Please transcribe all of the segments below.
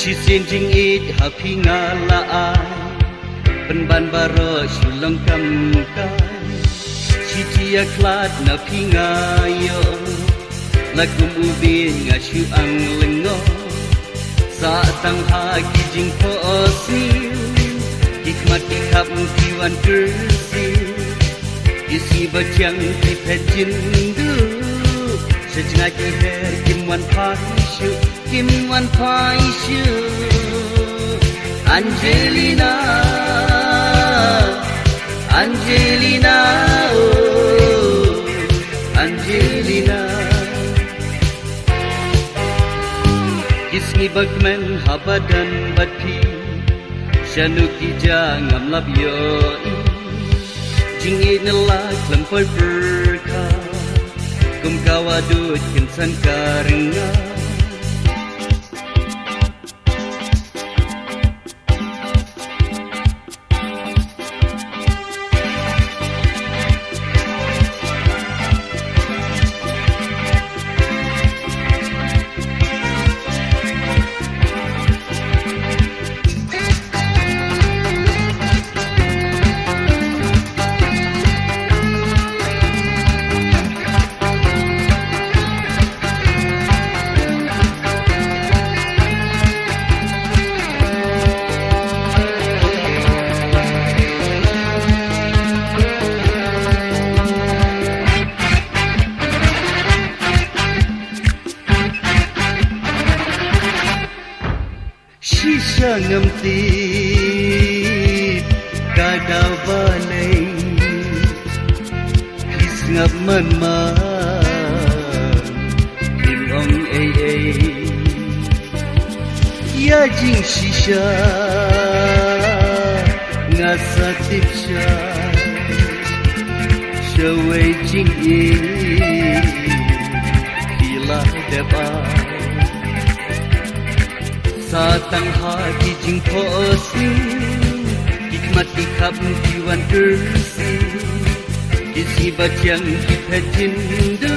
She changing it happy ngala Pen ban baro shulong kam kai She tia klat na pingayo Lagum ubin nga shu ang lengo Sa tang hagi jing po osil Hikmat ikap kiwan kersil Isi bajang kipet jindu Sejengah kiher kimwan paishu Kimwan paishu Angelina Angelina oh Angelina Kisni bagman habadan bati Shanu kija ngam lab yoi Jingin nalak lampoi berka Kum kawadut kinsan karenga Shisha ngamti kada balai Kis ngap man Kim ong ay Ya jing shisha Ngasa tipsha Shawai jing Kila deba Satang hati jing posi Hikmat ikap kiwan kersi Isi bajang kiper jindu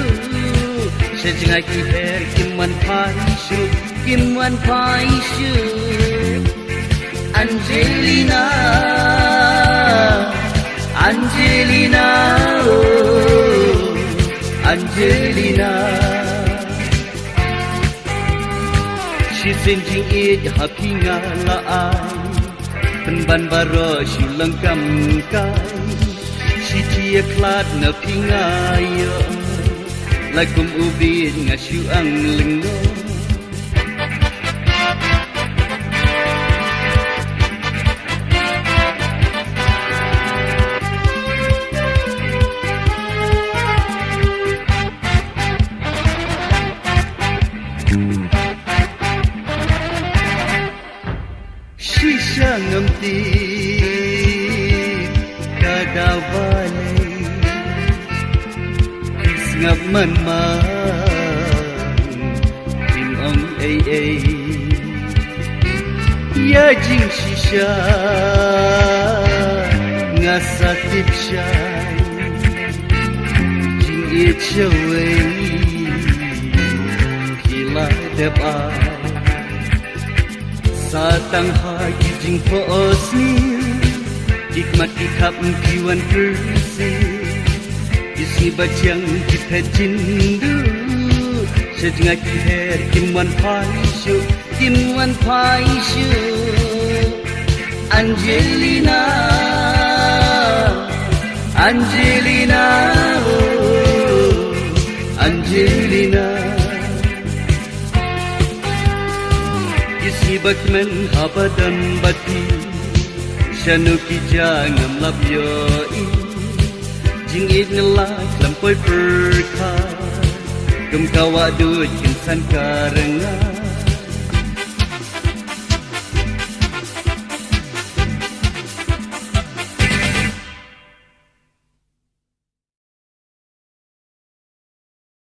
Sejengah kiper kimwan paishu Kimwan paishu Angelina Angelina oh Angelina She singing it happy ngalaan Penban baro shulang kam kai She tia klat na pingayo Lagum ubin nga shu ang linggo Shisha ngamti kada balai Kis ngap man Kim ong ay Ya jing shisha Ngasa tipshay Jing it shaway Kila depai Satang hagi jing posi Hikmat ikap kiwan kersi Isi bajang kipet jindu Sejengah kiper kimwan paishu Kimwan paishu Angelina Angelina, oh, Angelina. Isibat men habadan bati, Shanu ki jangan labyoi, Jingit ngelak lampoi perka, Kem kawa duit insan karengan.